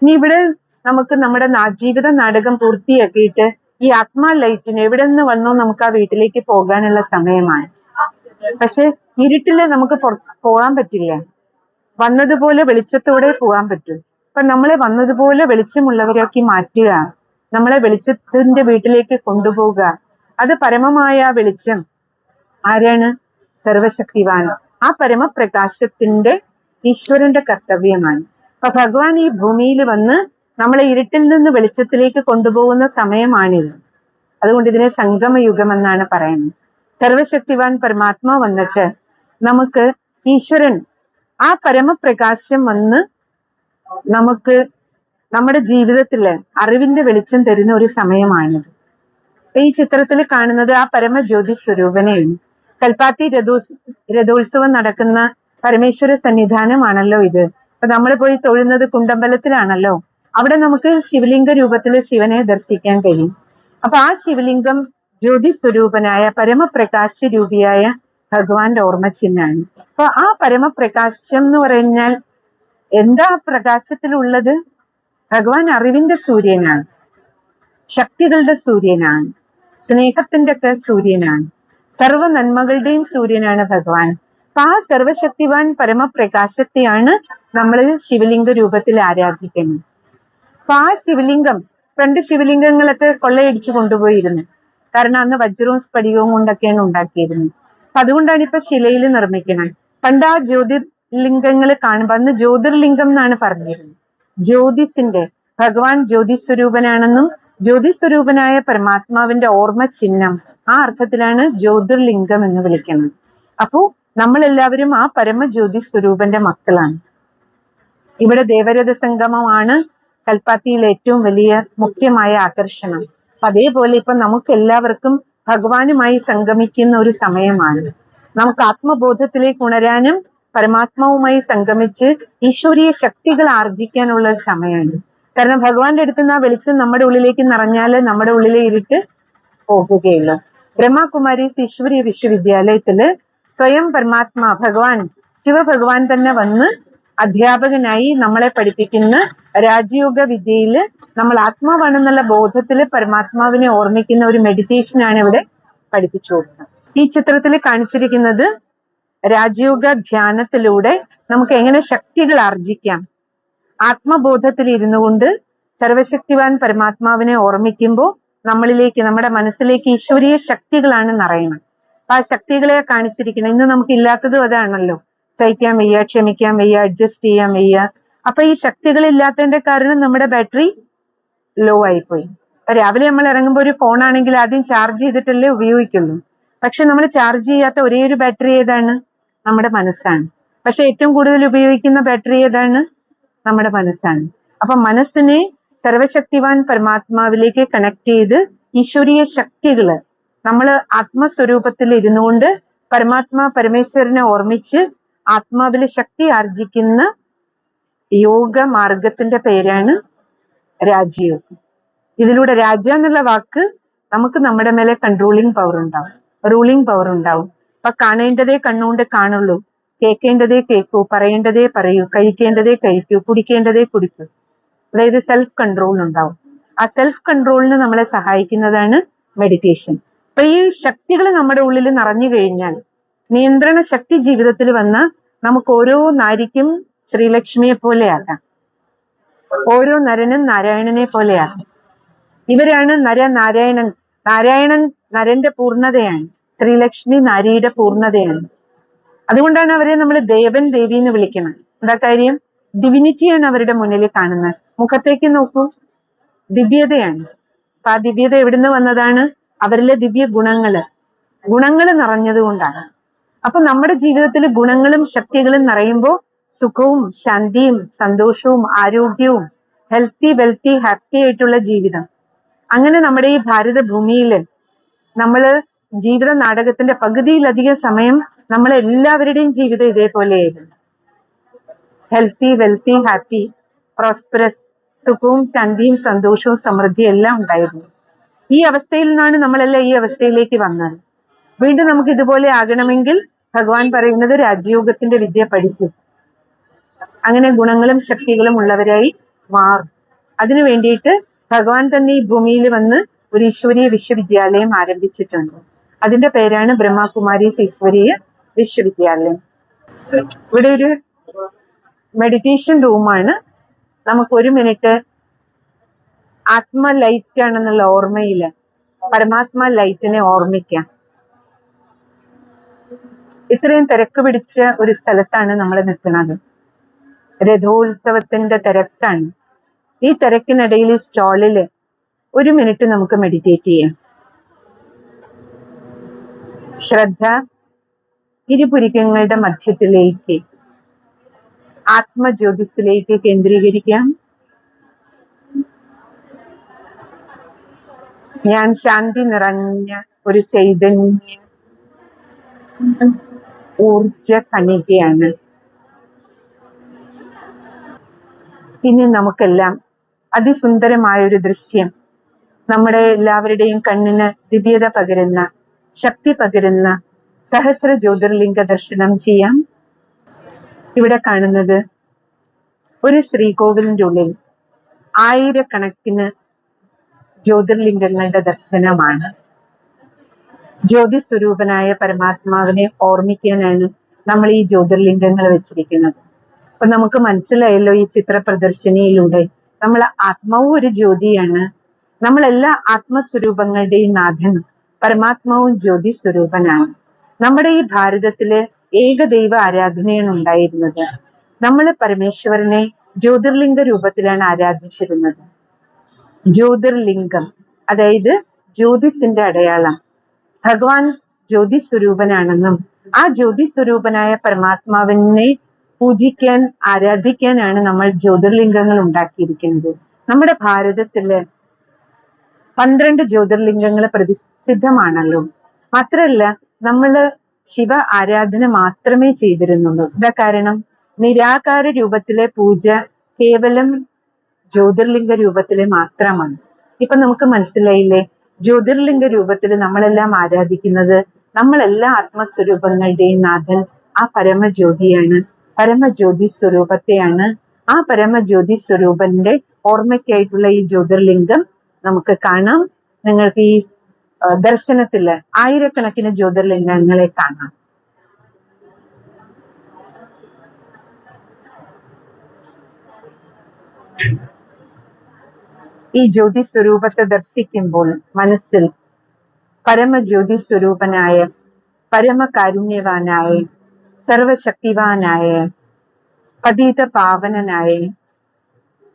ഇനി ഇവിടെ നമുക്ക് നമ്മുടെ ജീവിത നാടകം പൂർത്തിയാക്കിയിട്ട് ഈ ആത്മാ ലൈറ്റിന് എവിടെ നിന്ന് വന്നോ നമുക്ക് ആ വീട്ടിലേക്ക് പോകാനുള്ള സമയമാണ്. പക്ഷെ ഇരുട്ടില് നമുക്ക് പോകാൻ പറ്റില്ല. വന്നതുപോലെ വെളിച്ചത്തോടെ പോകാൻ പറ്റും. അപ്പൊ നമ്മളെ വന്നതുപോലെ വെളിച്ചമുള്ളവരാക്കി മാറ്റുക, നമ്മളെ വെളിച്ചത്തിന്റെ വീട്ടിലേക്ക് കൊണ്ടുപോവുക. അത് പരമമായ വെളിച്ചം ആരാണ്? സർവശക്തിവാൻ. ആ പരമപ്രകാശത്തിന്റെ ഈശ്വരന്റെ കർത്തവ്യമാണ്. അപ്പൊ ഭഗവാൻ ഈ ഭൂമിയിൽ വന്ന് നമ്മളെ ഇരുട്ടിൽ നിന്ന് വെളിച്ചത്തിലേക്ക് കൊണ്ടുപോകുന്ന സമയമാണിത്. അതുകൊണ്ട് ഇതിനെ സംഗമയുഗം എന്നാണ് പറയുന്നത്. സർവശക്തിവാൻ പരമാത്മാ വന്നിട്ട് നമുക്ക് ഈശ്വരൻ ആ പരമപ്രകാശം വന്ന് നമുക്ക് നമ്മുടെ ജീവിതത്തില് അറിവിന്റെ വെളിച്ചം തരുന്ന ഒരു സമയമാണിത്. ഈ ചിത്രത്തിൽ കാണുന്നത് ആ പരമജ്യോതി സ്വരൂപനെയാണ്. കൽപ്പാത്തി രഥോത്സവം നടക്കുന്ന പരമേശ്വര സന്നിധാനമാണല്ലോ ഇത്. അപ്പൊ നമ്മൾ പോയി തൊഴുന്നത് കുണ്ടമ്പലത്തിലാണല്ലോ. അവിടെ നമുക്ക് ശിവലിംഗ രൂപത്തിൽ ശിവനെ ദർശിക്കാൻ കഴിയും. അപ്പൊ ആ ശിവലിംഗം ജ്യോതി സ്വരൂപനായ പരമപ്രകാശ രൂപിയായ ഭഗവാന്റെ ഓർമ്മ ചിഹ്നാണ്. അപ്പൊ ആ പരമപ്രകാശം എന്ന് പറഞ്ഞാൽ എന്താ പ്രകാശത്തിലുള്ളത്? ഭഗവാൻ അറിവിന്റെ സൂര്യനാണ്, ശക്തികളുടെ സൂര്യനാണ്, സ്നേഹത്തിന്റെ ഒക്കെ സൂര്യനാണ്, സർവ്വ നന്മകളുടെയും സൂര്യനാണ് ഭഗവാൻ. അപ്പൊ ആ സർവശക്തിവാൻ പരമപ്രകാശത്തെയാണ് നമ്മൾ ശിവലിംഗ രൂപത്തിൽ ആരാധിക്കുന്നത്. അപ്പൊ ആ ശിവലിംഗം, രണ്ട് ശിവലിംഗങ്ങളൊക്കെ കൊള്ളയടിച്ചു കൊണ്ടുപോയിരുന്നു. കാരണം അന്ന് വജ്രവും സ്ഫടികവും കൊണ്ടൊക്കെയാണ് ഉണ്ടാക്കിയിരുന്നത്. അപ്പൊ അതുകൊണ്ടാണ് ഇപ്പൊ ശിലയിൽ നിർമ്മിക്കുന്നത്. പണ്ട് ആ ജ്യോതിർലിംഗങ്ങൾ കാണുമ്പോ അന്ന് ജ്യോതിർലിംഗം എന്നാണ് പറഞ്ഞിരുന്നത്. ജ്യോതിസിന്റെ ഭഗവാൻ ജ്യോതിസ്വരൂപനാണെന്നും ജ്യോതിസ്വരൂപനായ പരമാത്മാവിന്റെ ഓർമ്മ ചിഹ്നം, ആ അർത്ഥത്തിലാണ് ജ്യോതിർലിംഗം എന്ന് വിളിക്കുന്നത്. അപ്പോ നമ്മളെല്ലാവരും ആ പരമജ്യോതി സ്വരൂപന്റെ മക്കളാണ്. ഇവിടെ ദേവരഥ സംഗമമാണ് കൽപ്പാത്തിയിലെ ഏറ്റവും വലിയ മുഖ്യമായ ആകർഷണം. അതേപോലെ ഇപ്പൊ നമുക്ക് എല്ലാവർക്കും ഭഗവാനുമായി സംഗമിക്കുന്ന ഒരു സമയമാണ്. നമുക്ക് ആത്മബോധത്തിലേക്ക് ഉണരാനും പരമാത്മാവുമായി സംഗമിച്ച് ഈശ്വരീയ ശക്തികൾ ആർജിക്കാനുള്ള ഒരു സമയമാണ്. കാരണം ഭഗവാന്റെ അടുത്ത് നിന്ന് ആ വെളിച്ചം നമ്മുടെ ഉള്ളിലേക്ക് നിറഞ്ഞാല് നമ്മുടെ ഉള്ളിലെ ഇരുട്ട് പോകുകയുള്ളു. ബ്രഹ്മകുമാരീസ് ഈശ്വരീയ വിശ്വവിദ്യാലയത്തില് സ്വയം പരമാത്മാ ഭഗവാൻ ശിവഭഗവാൻ തന്നെ വന്ന് അധ്യാപകനായി നമ്മളെ പഠിപ്പിക്കുന്ന രാജയോഗ വിദ്യയില് നമ്മൾ ആത്മാവാണെന്നുള്ള ബോധത്തില് പരമാത്മാവിനെ ഓർമ്മിക്കുന്ന ഒരു മെഡിറ്റേഷനാണ് ഇവിടെ പഠിപ്പിച്ചു കൊടുക്കുന്നത്. ഈ ചിത്രത്തിൽ കാണിച്ചിരിക്കുന്നത് രാജയോഗ ധ്യാനത്തിലൂടെ നമുക്ക് എങ്ങനെ ശക്തികൾ ആർജിക്കാം. ആത്മബോധത്തിൽ ഇരുന്നു കൊണ്ട് സർവശക്തിവാൻ പരമാത്മാവിനെ ഓർമ്മിക്കുമ്പോൾ നമ്മളിലേക്ക്, നമ്മുടെ മനസ്സിലേക്ക് ഈശ്വരീയ ശക്തികളാണ് നിറയുന്നത്. അപ്പൊ ആ ശക്തികളെ കാണിച്ചിരിക്കുന്നത്. ഇന്ന് നമുക്ക് ഇല്ലാത്തതും അതാണല്ലോ. സഹിക്കാൻ വയ്യ, ക്ഷമിക്കാൻ വയ്യ, അഡ്ജസ്റ്റ് ചെയ്യാൻ വയ്യ. അപ്പൊ ഈ ശക്തികൾ ഇല്ലാത്തതിന്റെ കാരണം നമ്മുടെ ബാറ്ററി ലോ ആയിപ്പോയി. രാവിലെ നമ്മൾ ഇറങ്ങുമ്പോൾ ഒരു ഫോൺ ആണെങ്കിൽ ആദ്യം ചാർജ് ചെയ്തിട്ടല്ലേ ഉപയോഗിക്കുള്ളൂ. പക്ഷെ നമ്മൾ ചാർജ് ചെയ്യാത്ത ഒരേ ഒരു ബാറ്ററി ഏതാണ്? നമ്മുടെ മനസ്സാണ്. പക്ഷെ ഏറ്റവും കൂടുതൽ ഉപയോഗിക്കുന്ന ബാറ്ററി ഏതാണ്? നമ്മുടെ മനസ്സാണ്. അപ്പൊ മനസ്സിനെ സർവശക്തിവാൻ പരമാത്മാവിലേക്ക് കണക്ട് ചെയ്ത് ഈശ്വരീയ ശക്തികള് നമ്മൾ ആത്മസ്വരൂപത്തിൽ ഇരുന്നുകൊണ്ട് പരമേശ്വരനെ ഓർമ്മിച്ച് ആത്മാവിലെ ശക്തി ആർജിക്കുന്ന യോഗ മാർഗത്തിന്റെ പേരാണ് രാജയോഗം. ഇതിലൂടെ രാജ എന്നുള്ള വാക്ക് നമുക്ക് നമ്മുടെ മേലെ കൺട്രോളിങ് പവർ ഉണ്ടാവും, റൂളിംഗ് പവർ ഉണ്ടാവും. അപ്പൊ കാണേണ്ടതേ കണ്ണുകൊണ്ട് കാണുള്ളൂ, കേൾക്കേണ്ടതേ കേൾക്കൂ, പറയേണ്ടതേ പറയൂ, കഴിക്കേണ്ടതേ കഴിക്കൂ, കുടിക്കേണ്ടതേ കുടിക്കൂ. അതായത് സെൽഫ് കൺട്രോൾ ഉണ്ടാവും. ആ സെൽഫ് കൺട്രോളിന് നമ്മളെ സഹായിക്കുന്നതാണ് മെഡിറ്റേഷൻ. അപ്പൊ ഈ ശക്തികൾ നമ്മുടെ ഉള്ളിൽ നിറഞ്ഞു കഴിഞ്ഞാൽ, നിയന്ത്രണ ശക്തി ജീവിതത്തിൽ വന്ന നമുക്ക് ഓരോ നാരിക്കും ശ്രീലക്ഷ്മിയെ പോലെയാകാം, ഓരോ നരനും നാരായണനെ പോലെയാകാം. ഇവരാണ് നാരായണൻ. നാരായണൻ നരന്റെ പൂർണ്ണതയാണ്, ശ്രീലക്ഷ്മി നാരിയുടെ പൂർണ്ണതയാണ്. അതുകൊണ്ടാണ് അവരെ നമ്മൾ ദേവൻ ദേവി എന്ന് വിളിക്കുന്നത്. എന്താ കാര്യം? ഡിവിനിറ്റിയാണ് അവരുടെ മുന്നിൽ കാണുന്നത്. മുഖത്തേക്ക് നോക്കൂ, ദിവ്യതയാണ്. അപ്പൊ ആ ദിവ്യത എവിടുന്ന് വന്നതാണ്? അവരിലെ ദിവ്യ ഗുണങ്ങൾ നിറഞ്ഞതുകൊണ്ടാണ്. അപ്പൊ നമ്മുടെ ജീവിതത്തിൽ ഗുണങ്ങളും ശക്തികളും നിറയുമ്പോൾ സുഖവും ശാന്തിയും സന്തോഷവും ആരോഗ്യവും ഹെൽത്തി വെൽത്തി ഹാപ്പി ആയിട്ടുള്ള ജീവിതം. അങ്ങനെ നമ്മുടെ ഈ ഭാരത ഭൂമിയിൽ നമ്മള് ജീവിത നാടകത്തിന്റെ പകുതിയിലധികം സമയം നമ്മളെല്ലാവരുടെയും ജീവിതം ഇതേപോലെയായിരുന്നു. ഹെൽത്തി വെൽത്തി ഹാപ്പി പ്രോസ്പെറസ്, സുഖവും ശാന്തിയും സന്തോഷവും സമൃദ്ധിയും എല്ലാം ഉണ്ടായിരുന്നു. ഈ അവസ്ഥയിൽ നിന്നാണ് നമ്മളെല്ലാം ഈ അവസ്ഥയിലേക്ക് വന്നത്. വീണ്ടും നമുക്ക് ഇതുപോലെ ആകണമെങ്കിൽ ഭഗവാൻ പറയുന്നത് രാജയോഗത്തിന്റെ വിദ്യ പഠിക്കും. അങ്ങനെ ഗുണങ്ങളും ശക്തികളും ഉള്ളവരായി മാറും. അതിനു വേണ്ടിയിട്ട് ഭഗവാൻ തന്നെ ഈ ഭൂമിയിൽ വന്ന് ഒരു ഈശ്വരീയ വിശ്വവിദ്യാലയം ആരംഭിച്ചിട്ടുണ്ട്. അതിന്റെ പേരാണ് ബ്രഹ്മകുമാരീസ് ഈശ്വരീയ വിശ്വവിദ്യാലയം. ഇവിടെ ഒരു മെഡിറ്റേഷൻ റൂമാണ്. നമുക്ക് 1 മിനിറ്റ് ആത്മ ലൈറ്റ് ആണെന്നുള്ള ഓർമ്മയില് പരമാത്മാ ലൈറ്റിനെ ഓർമ്മിക്കാം. ഇത്രയും തിരക്ക് പിടിച്ച ഒരു സ്ഥലത്താണ് നമ്മൾ നിൽക്കുന്നത്. രഥോത്സവത്തിന്റെ തിരക്കാണ്. ഈ തിരക്കിനിടയിൽ സ്റ്റോളില് 1 മിനിറ്റ് നമുക്ക് മെഡിറ്റേറ്റ് ചെയ്യാം. ശ്രദ്ധ ഇരുപുരികങ്ങളുടെ മധ്യത്തിലേക്ക് ആത്മജ്യോതിസിലേക്ക് കേന്ദ്രീകരിക്കാം. ഞാൻ ശാന്തി നിറഞ്ഞ ഒരു ചൈതന്യ ഊർജ കണികയാണ്. ഇനി നമുക്കെല്ലാം അതിസുന്ദരമായ ഒരു ദൃശ്യം, നമ്മുടെ എല്ലാവരുടെയും കണ്ണിന് ദിവ്യത പകരുന്ന, ശക്തി പകരുന്ന സഹസ്ര ജ്യോതിർലിംഗ ദർശനം ചെയ്യാം. ഇവിടെ കാണുന്നത് ഒരു ശ്രീകോവിലിന്റെ ഉള്ളിൽ ആയിരക്കണക്കിന് ജ്യോതിർലിംഗങ്ങളുടെ ദർശനമാണ്. ജ്യോതി സ്വരൂപനായ പരമാത്മാവിനെ ഓർമ്മിക്കാനാണ് നമ്മൾ ഈ ജ്യോതിർലിംഗങ്ങൾ വെച്ചിരിക്കുന്നത്. അപ്പൊ നമുക്ക് മനസ്സിലായല്ലോ ഈ ചിത്ര പ്രദർശനിയിലൂടെ നമ്മൾ ആത്മാവും ഒരു ജ്യോതിയാണ്. നമ്മളെല്ലാ ആത്മസ്വരൂപങ്ങളുടെയും നാഥൻ പരമാത്മാവും ജ്യോതി സ്വരൂപനാണ്. നമ്മുടെ ഈ ഭാരതത്തില് ഏകദൈവ ആരാധനയാണ് ഉണ്ടായിരുന്നത്. നമ്മൾ പരമേശ്വരനെ ജ്യോതിർലിംഗ രൂപത്തിലാണ് ആരാധിച്ചിരുന്നത്. ജ്യോതിർലിംഗം അതായത് ജ്യോതിസിന്റെ അടയാളം. ഭഗവാൻ ജ്യോതി സ്വരൂപനാണെന്നും ആ ജ്യോതി സ്വരൂപനായ പരമാത്മാവിനെ പൂജിക്കാൻ ആരാധിക്കാനാണ് നമ്മൾ ജ്യോതിർലിംഗങ്ങൾ ഉണ്ടാക്കിയിരിക്കുന്നത്. നമ്മുടെ ഭാരതത്തില് 12 ജ്യോതിർലിംഗങ്ങൾ പ്രസിദ്ധമാണല്ലോ. മാത്രല്ല നമ്മള് ശിവ ആരാധന മാത്രമേ ചെയ്തിരുന്നുള്ളൂ. ഇതാ കാരണം നിരാകാര രൂപത്തിലെ പൂജ കേവലം ജ്യോതിർലിംഗ രൂപത്തില് മാത്രമാണ്. ഇപ്പൊ നമുക്ക് മനസ്സിലായില്ലേ, ജ്യോതിർലിംഗ രൂപത്തിൽ നമ്മളെല്ലാം ആരാധിക്കുന്നത് നമ്മളെല്ലാ ആത്മസ്വരൂപങ്ങളുടെയും നാഥൻ ആ പരമജ്യോതിയാണ്, പരമജ്യോതി സ്വരൂപത്തെയാണ്. ആ പരമജ്യോതി സ്വരൂപന്റെ ഓർമ്മയ്ക്കായിട്ടുള്ള ഈ ജ്യോതിർലിംഗം നമുക്ക് കാണാം. നിങ്ങൾക്ക് ഈ ദർശനത്തില് ആയിരക്കണക്കിന് ജ്യോതിർലിംഗങ്ങളെ കാണാം. ഈ ജ്യോതി സ്വരൂപത്തെ ദർശിക്കുമ്പോൾ മനസ്സിൽ പരമജ്യോതി സ്വരൂപനായ, പരമകാരുണ്യവാനായ, സർവശക്തിവാനായ, പതിത പാവനനായ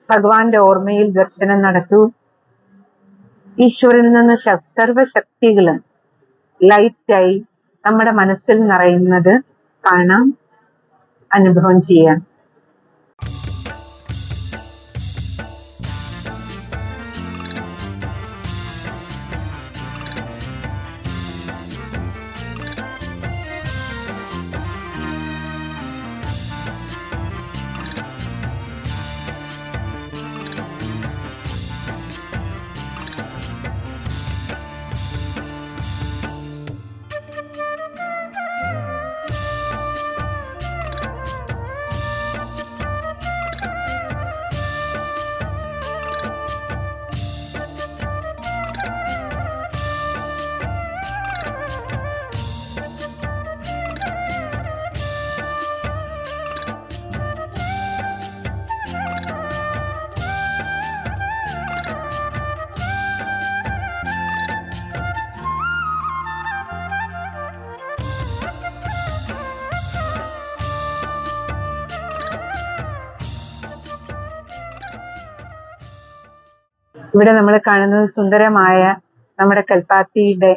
ഭഗവാന്റെ ഓർമ്മയിൽ ദർശനം നടത്തൂ. ഈശ്വരനിൽ നിന്ന് സർവശക്തികളും ലൈറ്റായി നമ്മുടെ മനസ്സിൽ നിറയുന്നത് കാണാം, അനുഭവം ചെയ്യാം. ഇവിടെ നമ്മൾ കാണുന്നത് സുന്ദരമായ നമ്മുടെ കൽപ്പാത്തിയുടെ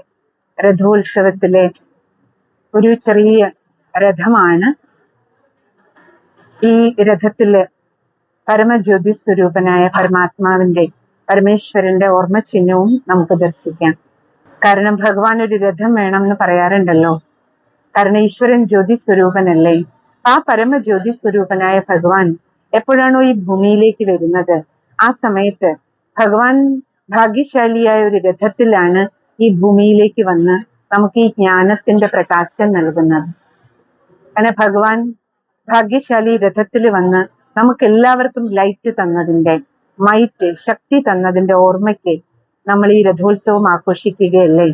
രഥോത്സവത്തിലെ ഒരു ചെറിയ രഥമാണ്. ഈ രഥത്തില് പരമജ്യോതി സ്വരൂപനായ പരമാത്മാവിന്റെ പരമേശ്വരന്റെ ഓർമ്മ ചിഹ്നവും നമുക്ക് ദർശിക്കാം. കാരണം ഭഗവാൻ ഒരു രഥം വേണം എന്ന് പറയാറുണ്ടല്ലോ. കാരണം ഈശ്വരൻ ജ്യോതി സ്വരൂപനല്ലേ. ആ പരമജ്യോതി സ്വരൂപനായ ഭഗവാൻ എപ്പോഴാണോ ഈ ഭൂമിയിലേക്ക് വരുന്നത്, ആ സമയത്ത് ഭഗവാൻ ഭാഗ്യശാലിയായ ഒരു രഥത്തിലാണ് ഈ ഭൂമിയിലേക്ക് വന്ന് നമുക്ക് ഈ ജ്ഞാനത്തിന്റെ പ്രകാശം നൽകുന്നത്. അങ്ങനെ ഭഗവാൻ ഭാഗ്യശാലി രഥത്തിൽ വന്ന് നമുക്ക് എല്ലാവർക്കും ലൈറ്റ് തന്നതിന്റെ, മൈറ്റ് ശക്തി തന്നതിന്റെ ഓർമ്മയ്ക്ക് നമ്മൾ ഈ രഥോത്സവം ആഘോഷിക്കുകയല്ലേ.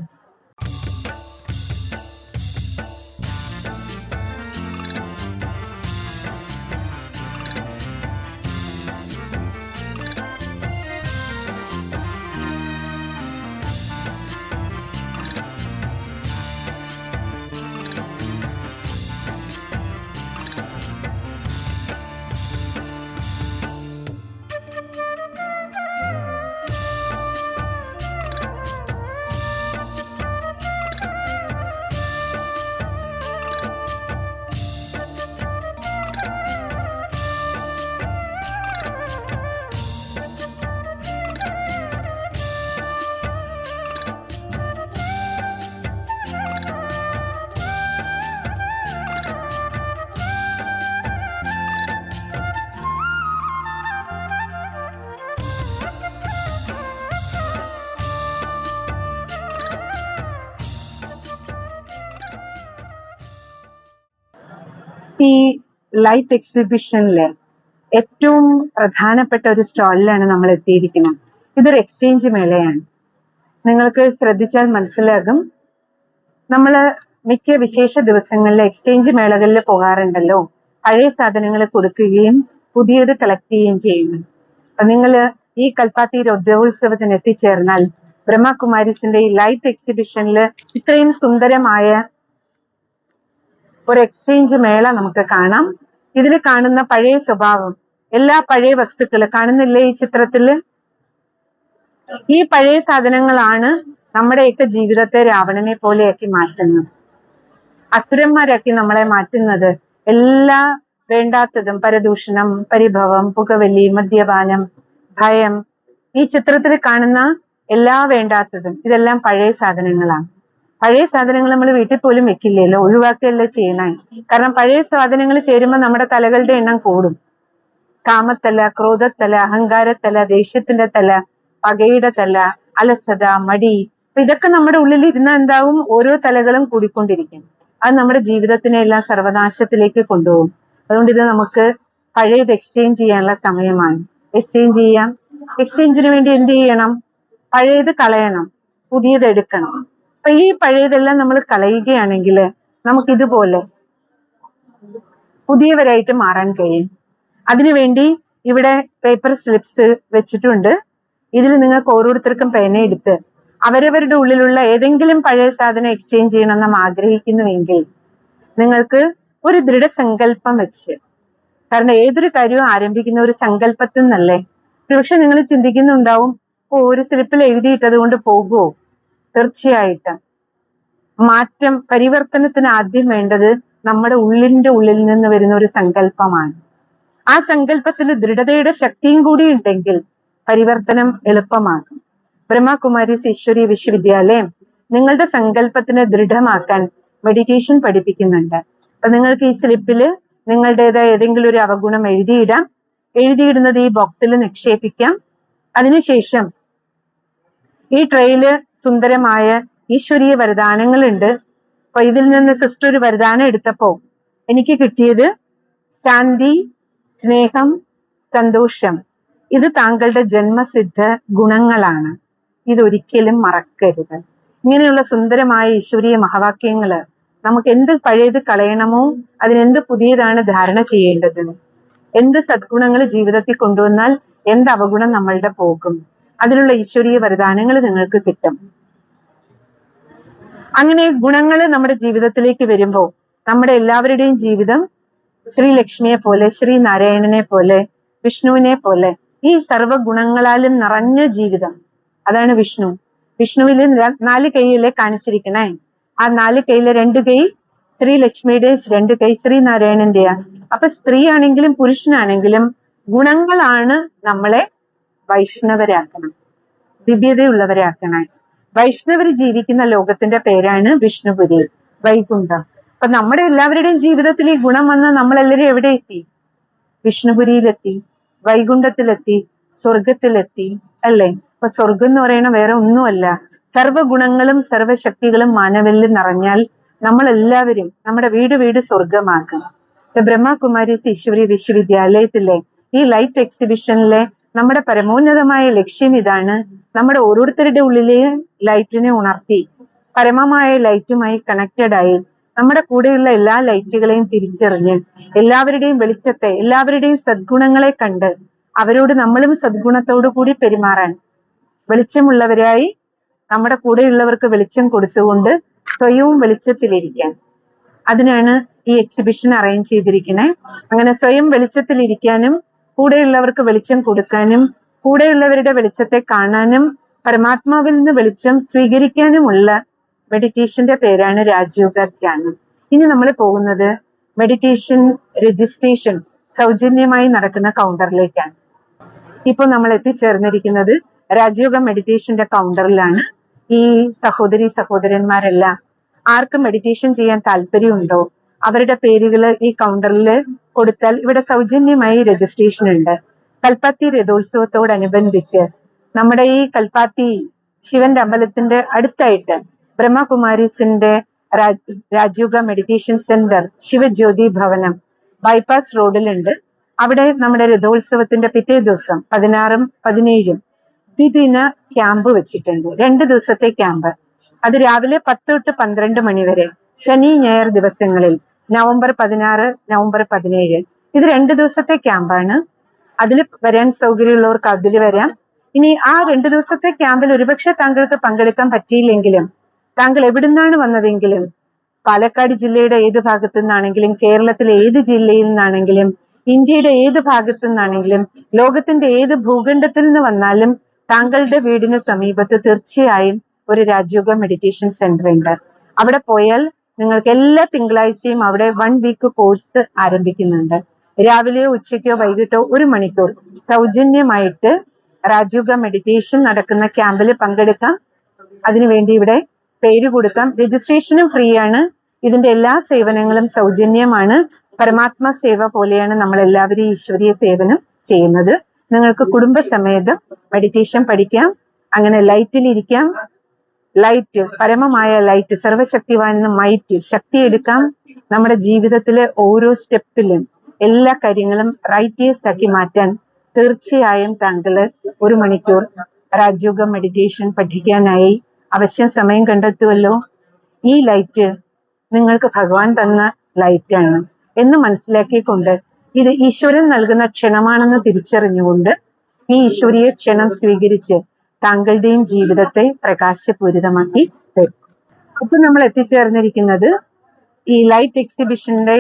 ഈ ലൈറ്റ് എക്സിബിഷനില് ഏറ്റവും പ്രധാനപ്പെട്ട ഒരു സ്റ്റാളിലാണ് നമ്മൾ എത്തിയിരിക്കുന്നത്. ഇതൊരു എക്സ്ചേഞ്ച് മേളയാണ്. നിങ്ങൾക്ക് ശ്രദ്ധിച്ചാൽ മനസ്സിലാകും, നമ്മള് മിക്ക വിശേഷ ദിവസങ്ങളിൽ എക്സ്ചേഞ്ച് മേളകളിൽ പോകാറുണ്ടല്ലോ. പഴയ സാധനങ്ങൾ കൊടുക്കുകയും പുതിയത് കളക്ട് ചെയ്യുകയും ചെയ്യുന്നു. അപ്പൊ നിങ്ങൾ ഈ കൽപ്പാത്തി രഥോത്സവത്തിന് എത്തിച്ചേർന്നാൽ ബ്രഹ്മകുമാരീസിന്റെ ഈ ലൈറ്റ് എക്സിബിഷനിൽ ഇത്രയും സുന്ദരമായ ഒരു എക്സ്ചേഞ്ച് മേള നമുക്ക് കാണാം. ഇതിൽ കാണുന്ന പഴയ സ്വഭാവം, എല്ലാ പഴയ വസ്തുക്കള് കാണുന്നില്ലേ ഈ ചിത്രത്തില്? ഈ പഴയ സാധനങ്ങളാണ് നമ്മുടെയൊക്കെ ജീവിതത്തെ രാവണനെ പോലെയാക്കി മാറ്റുന്നത്, അസുരന്മാരാക്കി നമ്മളെ മാറ്റുന്നത്. എല്ലാ വേണ്ടാത്തതും, പരദൂഷണം, പരിഭവം, പുകവലി, മദ്യപാനം, ഭയം, ഈ ചിത്രത്തിൽ കാണുന്ന എല്ലാ വേണ്ടാത്തതും ഇതെല്ലാം പഴയ സാധനങ്ങളാണ്. പഴയ സാധനങ്ങൾ നമ്മൾ വീട്ടിൽ പോലും വെക്കില്ലല്ലോ, ഒഴിവാക്കുകയല്ലേ ചെയ്യണേ. കാരണം പഴയ സാധനങ്ങൾ ചേരുമ്പോൾ നമ്മുടെ തലകളുടെ എണ്ണം കൂടും. കാമത്തല, ക്രോധത്തല, അഹങ്കാരത്തല, ദേഷ്യത്തിന്റെ തല, പകയുടെ തല, അലസത, മടി, ഇതൊക്കെ നമ്മുടെ ഉള്ളിൽ ഇരുന്ന എന്താവും, ഓരോ തലകളും കൂടിക്കൊണ്ടിരിക്കും. അത് നമ്മുടെ ജീവിതത്തിനെ എല്ലാം സർവനാശത്തിലേക്ക് കൊണ്ടുപോകും. അതുകൊണ്ട് ഇത് നമുക്ക് പഴയത് എക്സ്ചേഞ്ച് ചെയ്യാനുള്ള സമയമാണ്. എക്സ്ചേഞ്ച് ചെയ്യാം. എക്സ്ചേഞ്ചിന് വേണ്ടി എന്ത് ചെയ്യണം? പഴയത് കളയണം, പുതിയത് എടുക്കണം. അപ്പൊ ഈ പഴയതെല്ലാം നമ്മൾ കളയുകയാണെങ്കിൽ നമുക്ക് ഇതുപോലെ പുതിയവരായിട്ട് മാറാൻ കഴിയും. അതിനുവേണ്ടി ഇവിടെ പേപ്പർ സ്ലിപ്സ് വെച്ചിട്ടുണ്ട്. ഇതിൽ നിങ്ങൾക്ക് ഓരോരുത്തർക്കും പേന എടുത്ത് അവരവരുടെ ഉള്ളിലുള്ള ഏതെങ്കിലും പഴയ സാധനം എക്സ്ചേഞ്ച് ചെയ്യണമെന്ന് നാം ആഗ്രഹിക്കുന്നുവെങ്കിൽ നിങ്ങൾക്ക് ഒരു ദൃഢസങ്കല്പം വെച്ച്, കാരണം ഏതൊരു കാര്യവും ആരംഭിക്കുന്ന ഒരു സങ്കല്പത്തിൽ നിന്നല്ലേ. പക്ഷെ നിങ്ങൾ ചിന്തിക്കുന്നുണ്ടാവും, ഒരു സ്ലിപ്പിൽ എഴുതിയിട്ടത് കൊണ്ട് പോകുമോ? തീർച്ചയായിട്ടും മാറ്റം, പരിവർത്തനത്തിന് ആദ്യം വേണ്ടത് നമ്മുടെ ഉള്ളിന്റെ ഉള്ളിൽ നിന്ന് വരുന്ന ഒരു സങ്കല്പമാണ്. ആ സങ്കല്പത്തിൽ ദൃഢതയുടെ ശക്തിയും കൂടി ഉണ്ടെങ്കിൽ പരിവർത്തനം എളുപ്പമാകും. ബ്രഹ്മകുമാരീസ് ഈശ്വരീയ വിശ്വവിദ്യാലയം നിങ്ങളുടെ സങ്കല്പത്തിനെ ദൃഢമാക്കാൻ മെഡിറ്റേഷൻ പഠിപ്പിക്കുന്നുണ്ട്. അപ്പൊ നിങ്ങൾക്ക് ഈ സ്ലിപ്പില് നിങ്ങളുടേതായ ഏതെങ്കിലും ഒരു അവഗുണം എഴുതിയിടാം. എഴുതിയിടുന്നത് ഈ ബോക്സിൽ നിക്ഷേപിക്കാം. അതിനുശേഷം ഈ ട്രെയില് സുന്ദരമായ ഈശ്വരീയ വരദാനങ്ങളുണ്ട്. അപ്പൊ ഇതിൽ നിന്ന് സിസ്റ്റർ ഒരു വരദാനം എടുത്തപ്പോ എനിക്ക് കിട്ടിയത് ശാന്തി, സ്നേഹം, സന്തോഷം. ഇത് താങ്കളുടെ ജന്മസിദ്ധ ഗുണങ്ങളാണ്, ഇതൊരിക്കലും മറക്കരുത്. ഇങ്ങനെയുള്ള സുന്ദരമായ ഈശ്വരീയ മഹാവാക്യങ്ങള് നമുക്ക് എന്ത് പഴയത് കളയണമോ അതിനെന്ത് പുതിയതാണ് ധാരണ ചെയ്യേണ്ടത്, എന്ത് സദ്ഗുണങ്ങൾ ജീവിതത്തിൽ കൊണ്ടുവന്നാൽ എന്ത് അവഗുണം നമ്മളുടെ പോകും, അതിലുള്ള ഈശ്വരീയ വരദാനങ്ങൾ നിങ്ങൾക്ക് കിട്ടും. അങ്ങനെ ഗുണങ്ങൾ നമ്മുടെ ജീവിതത്തിലേക്ക് വരുമ്പോൾ നമ്മുടെ എല്ലാവരുടെയും ജീവിതം ശ്രീ ലക്ഷ്മിയെ പോലെ, ശ്രീ നാരായണനെ പോലെ, വിഷ്ണുവിനെ പോലെ ഈ സർവ്വ ഗുണങ്ങളാലും നിറഞ്ഞ ജീവിതം, അതാണ് വിഷ്ണു. വിഷ്ണുവിൽ 4 കൈയിലെ കാണിച്ചിരിക്കണേ. ആ 4 കൈയിലെ 2 കൈ ശ്രീലക്ഷ്മിയുടെ, 2 കൈ ശ്രീനാരായണന്റെയാ. അപ്പൊ സ്ത്രീ ആണെങ്കിലും പുരുഷനാണെങ്കിലും ഗുണങ്ങളാണ് നമ്മളെ വൈഷ്ണവരാക്കണം, ദിവ്യതയുള്ളവരാക്കണം. വൈഷ്ണവർ ജീവിക്കുന്ന ലോകത്തിന്റെ പേരാണ് വിഷ്ണുപുരി, വൈകുണ്ഠം. അപ്പൊ നമ്മുടെ എല്ലാവരുടെയും ജീവിതത്തിൽ ഈ ഗുണം വന്ന് നമ്മളെല്ലാവരും എവിടെ എത്തി? വിഷ്ണുപുരിയിലെത്തി, വൈകുണ്ഠത്തിലെത്തി, സ്വർഗത്തിലെത്തി, അല്ലേ? അപ്പൊ സ്വർഗം എന്ന് പറയുന്ന വേറെ ഒന്നുമല്ല, സർവ്വഗുണങ്ങളും സർവശക്തികളും മാനവരിൽ നിറഞ്ഞാൽ നമ്മൾ എല്ലാവരും നമ്മുടെ വീട് വീട് സ്വർഗമാക്കും. ബ്രഹ്മകുമാരീസ് ഈശ്വരി വിശ്വവിദ്യാലയത്തിലെ ഈ ലൈറ്റ് എക്സിബിഷനിലെ നമ്മുടെ പരമോന്നതമായ ലക്ഷ്യം ഇതാണ്. നമ്മുടെ ഓരോരുത്തരുടെ ഉള്ളിലെ ലൈറ്റിനെ ഉണർത്തി പരമമായ ലൈറ്റുമായി കണക്റ്റഡ് ആയി നമ്മുടെ കൂടെയുള്ള എല്ലാ ലൈറ്റുകളെയും തിരിച്ചറിഞ്ഞ് എല്ലാവരുടെയും വെളിച്ചത്തെ, എല്ലാവരുടെയും സദ്ഗുണങ്ങളെ കണ്ട് അവരോട് നമ്മളും സദ്ഗുണത്തോടു കൂടി പെരുമാറാൻ, വെളിച്ചമുള്ളവരായി നമ്മുടെ കൂടെയുള്ളവർക്ക് വെളിച്ചം കൊടുത്തുകൊണ്ട് സ്വയവും വെളിച്ചത്തിലിരിക്കാൻ, അതിനാണ് ഈ എക്സിബിഷൻ അറേഞ്ച് ചെയ്തിരിക്കുന്നത്. അങ്ങനെ സ്വയം വെളിച്ചത്തിലിരിക്കാനും കൂടെയുള്ളവർക്ക് വെളിച്ചം കൊടുക്കാനും കൂടെയുള്ളവരുടെ വെളിച്ചത്തെ കാണാനും പരമാത്മാവിൽ നിന്ന് വെളിച്ചം സ്വീകരിക്കാനുമുള്ള മെഡിറ്റേഷന്റെ പേരാണ് രാജയോഗ ധ്യാനം. ഇനി നമ്മൾ പോകുന്നത് മെഡിറ്റേഷൻ രജിസ്ട്രേഷൻ സൗജന്യമായി നടക്കുന്ന കൗണ്ടറിലേക്കാണ്. ഇപ്പൊ നമ്മൾ എത്തിച്ചേർന്നിരിക്കുന്നത് രാജയോഗ മെഡിറ്റേഷന്റെ കൗണ്ടറിലാണ്. ഈ സഹോദരന്മാരെല്ലാം ആർക്ക് മെഡിറ്റേഷൻ ചെയ്യാൻ താല്പര്യമുണ്ടോ അവരുടെ പേരുകൾ ഈ കൗണ്ടറിൽ കൊടുത്താൽ ഇവിടെ സൗജന്യമായി രജിസ്ട്രേഷൻ ഉണ്ട്. കൽപ്പാത്തി രഥോത്സവത്തോടനുബന്ധിച്ച് നമ്മുടെ ഈ കൽപ്പാത്തി ശിവന്റെ അമ്പലത്തിന്റെ അടുത്തായിട്ട് ബ്രഹ്മകുമാരീസിന്റെ രാജയോഗ മെഡിറ്റേഷൻ സെന്റർ ശിവജ്യോതി ഭവനം ബൈപ്പാസ് റോഡിലുണ്ട്. അവിടെ നമ്മുടെ രഥോത്സവത്തിന്റെ പിറ്റേ ദിവസം 16ഉം 17ഉം ദ്വിദിന ക്യാമ്പ് വെച്ചിട്ടുണ്ട്. 2 ദിവസത്തെ ക്യാമ്പ്. അത് രാവിലെ 10 തൊട്ട് 12 മണി വരെ, ശനി ഞായർ ദിവസങ്ങളിൽ, നവംബർ 16, നവംബർ 17. ഇത് 2 ദിവസത്തെ ക്യാമ്പാണ്. അതിൽ വരാൻ സൗകര്യമുള്ളവർക്ക് അതിൽ വരാം. ഇനി ആ 2 ദിവസത്തെ ക്യാമ്പിൽ ഒരുപക്ഷെ താങ്കൾക്ക് പങ്കെടുക്കാൻ പറ്റിയില്ലെങ്കിലും, താങ്കൾ എവിടുന്നാണ് വന്നതെങ്കിലും, പാലക്കാട് ജില്ലയുടെ ഏത് ഭാഗത്തു നിന്നാണെങ്കിലും, കേരളത്തിലെ ഏത് ജില്ലയിൽ നിന്നാണെങ്കിലും, ഇന്ത്യയുടെ ഏത് ഭാഗത്തു നിന്നാണെങ്കിലും, ലോകത്തിന്റെ ഏത് ഭൂഖണ്ഡത്തിൽ നിന്ന് വന്നാലും താങ്കളുടെ വീടിന് സമീപത്ത് തീർച്ചയായും ഒരു രാജയോഗ മെഡിറ്റേഷൻ സെന്റർ ഉണ്ട്. അവിടെ പോയാൽ നിങ്ങൾക്ക് എല്ലാ തിങ്കളാഴ്ചയും അവിടെ 1 വീക്ക് കോഴ്സ് ആരംഭിക്കുന്നുണ്ട്. രാവിലെയോ ഉച്ചയ്ക്കോ വൈകിട്ടോ 1 മണിക്കൂർ സൗജന്യമായിട്ട് രാജയോഗ മെഡിറ്റേഷൻ നടക്കുന്ന ക്യാമ്പിൽ പങ്കെടുക്കാം. അതിനുവേണ്ടി ഇവിടെ പേര് കൊടുക്കാം. രജിസ്ട്രേഷനും ഫ്രീ ആണ്. ഇതിന്റെ എല്ലാ സേവനങ്ങളും സൗജന്യമാണ്. പരമാത്മ സേവ പോലെയാണ് നമ്മൾ എല്ലാവരും ഈശ്വരീയ സേവനം ചെയ്യുന്നത്. നിങ്ങൾക്ക് കുടുംബസമേതം മെഡിറ്റേഷൻ പഠിക്കാം. അങ്ങനെ ലൈറ്റിലിരിക്കാം. ലൈറ്റ്, പരമമായ ലൈറ്റ്, സർവശക്തിവാൻ മൈറ്റ് ശക്തി എടുക്കാം. നമ്മുടെ ജീവിതത്തിലെ ഓരോ സ്റ്റെപ്പിലും എല്ലാ കാര്യങ്ങളും റൈറ്റിയസ് ആക്കി മാറ്റാൻ തീർച്ചയായും താങ്കൾ 1 മണിക്കൂർ രാജയോഗ മെഡിറ്റേഷൻ പഠിക്കാനായി അവശ്യം സമയം കണ്ടെത്തുമല്ലോ. ഈ ലൈറ്റ് നിങ്ങൾക്ക് ഭഗവാൻ തന്ന ലൈറ്റാണ് എന്ന് മനസ്സിലാക്കിക്കൊണ്ട് ഇത് ഈശ്വരൻ നൽകുന്ന ക്ഷണമാണെന്ന് തിരിച്ചറിഞ്ഞുകൊണ്ട് ഈ ഈശ്വരീയ ക്ഷണം സ്വീകരിച്ച് താങ്കളുടെയും ജീവിതത്തെ പ്രകാശപൂരിതമാക്കി തീർക്കും. ഇപ്പൊ നമ്മൾ എത്തിച്ചേർന്നിരിക്കുന്നത് ഈ ലൈറ്റ് എക്സിബിഷന്റെ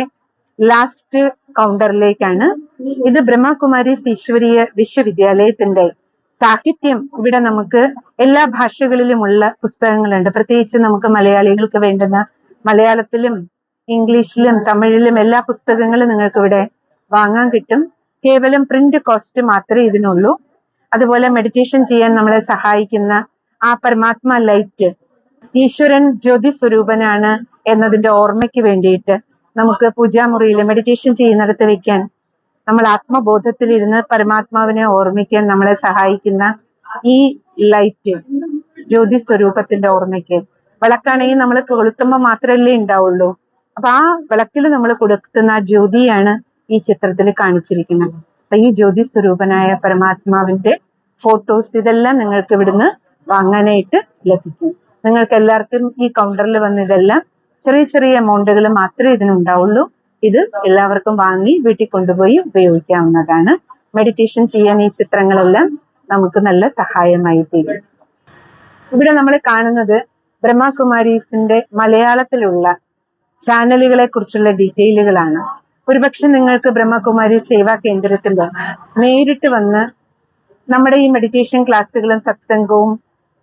ലാസ്റ്റ് കൗണ്ടറിലേക്കാണ്. ഇത് ബ്രഹ്മകുമാരീസ് ഈശ്വരീയ വിശ്വവിദ്യാലയത്തിന്റെ സാഹിത്യം. ഇവിടെ നമുക്ക് എല്ലാ ഭാഷകളിലുമുള്ള പുസ്തകങ്ങളുണ്ട്. പ്രത്യേകിച്ച് നമുക്ക് മലയാളികൾക്ക് വേണ്ടുന്ന മലയാളത്തിലും ഇംഗ്ലീഷിലും തമിഴിലും എല്ലാ പുസ്തകങ്ങളും നിങ്ങൾക്ക് ഇവിടെ വാങ്ങാൻ കിട്ടും. കേവലം പ്രിന്റ് കോസ്റ്റ് മാത്രമേ ഇതിനുള്ളൂ. അതുപോലെ മെഡിറ്റേഷൻ ചെയ്യാൻ നമ്മളെ സഹായിക്കുന്ന ആ പരമാത്മ ലൈറ്റ്, ഈശ്വരൻ ജ്യോതി സ്വരൂപനാണ് എന്നതിന്റെ ഓർമ്മയ്ക്ക് വേണ്ടിയിട്ട് നമുക്ക് പൂജാമുറിയിൽ മെഡിറ്റേഷൻ ചെയ്യുന്നിടത്ത് വെക്കാൻ, നമ്മൾ ആത്മബോധത്തിലിരുന്ന് പരമാത്മാവിനെ ഓർമ്മിക്കാൻ നമ്മളെ സഹായിക്കുന്ന ഈ ലൈറ്റ്, ജ്യോതി സ്വരൂപത്തിന്റെ ഓർമ്മയ്ക്ക്. വിളക്കാണെങ്കിൽ നമ്മൾ കൊളുത്തുമ്പോൾ മാത്രമല്ലേ ഉണ്ടാവുള്ളൂ. അപ്പൊ ആ വിളക്കിൽ നമ്മൾ കൊടുക്കുന്ന ജ്യോതിയാണ് ഈ ചിത്രത്തിൽ കാണിച്ചിരിക്കുന്നത്. അപ്പൊ ഈ ജ്യോതി സ്വരൂപനായ പരമാത്മാവിന്റെ ഫോട്ടോസ് ഇതെല്ലാം നിങ്ങൾക്ക് ഇവിടുന്ന് വാങ്ങാനായിട്ട് ലഭിക്കും. നിങ്ങൾക്ക് എല്ലാവർക്കും ഈ കൗണ്ടറിൽ വന്ന് ഇതെല്ലാം ചെറിയ ചെറിയ എമൗണ്ടുകൾ മാത്രമേ ഇതിനുണ്ടാവുള്ളൂ. ഇത് എല്ലാവർക്കും വാങ്ങി വീട്ടിൽ കൊണ്ടുപോയി ഉപയോഗിക്കാവുന്നതാണ്. മെഡിറ്റേഷൻ ചെയ്യാൻ ഈ ചിത്രങ്ങളെല്ലാം നമുക്ക് നല്ല സഹായമായി തീരും. ഇവിടെ നമ്മൾ കാണുന്നത് ബ്രഹ്മകുമാരീസിന്റെ മലയാളത്തിലുള്ള ചാനലുകളെ കുറിച്ചുള്ള ഡീറ്റെയിലുകളാണ്. ഒരുപക്ഷെ നിങ്ങൾക്ക് ബ്രഹ്മകുമാരി സേവാ കേന്ദ്രത്തിൽ നേരിട്ട് വന്ന് നമ്മുടെ ഈ മെഡിറ്റേഷൻ ക്ലാസ്സുകളും സത്സംഗവും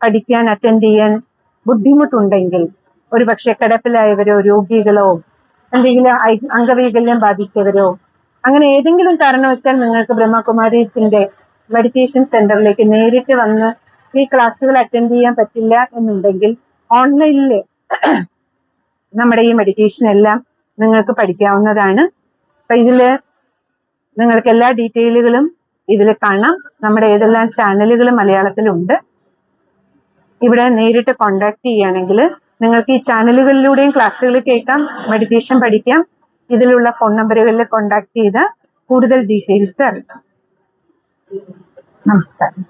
പഠിക്കാൻ അറ്റൻഡ് ചെയ്യാൻ ബുദ്ധിമുട്ടുണ്ടെങ്കിൽ, ഒരുപക്ഷെ കിടപ്പിലായവരോ രോഗികളോ എന്തെങ്കിലും അംഗവൈകല്യം ബാധിച്ചവരോ അങ്ങനെ ഏതെങ്കിലും കാരണവശാൽ നിങ്ങൾക്ക് ബ്രഹ്മകുമാരീസിന്റെ മെഡിറ്റേഷൻ സെന്ററിലേക്ക് നേരിട്ട് വന്ന് ഈ ക്ലാസ്സുകൾ അറ്റൻഡ് ചെയ്യാൻ പറ്റില്ല എന്നുണ്ടെങ്കിൽ ഓൺലൈനിൽ നമ്മുടെ ഈ മെഡിറ്റേഷൻ എല്ലാം നിങ്ങൾക്ക് പഠിക്കാവുന്നതാണ്. അപ്പൊ ഇതില് നിങ്ങൾക്ക് എല്ലാ ഡീറ്റെയിലുകളും ഇതിൽ കാണാം. നമ്മുടെ ഏതെല്ലാം ചാനലുകൾ മലയാളത്തിലുണ്ട്. ഇവിടെ നേരിട്ട് കോണ്ടാക്ട് ചെയ്യുകയാണെങ്കിൽ നിങ്ങൾക്ക് ഈ ചാനലുകളിലൂടെയും ക്ലാസ്സുകൾ കേൾക്കാം, മെഡിറ്റേഷൻ പഠിക്കാം. ഇതിലുള്ള ഫോൺ നമ്പറുകളിൽ കോണ്ടാക്ട് ചെയ്ത് കൂടുതൽ ഡീറ്റെയിൽസ് അറിയാം. നമസ്കാരം.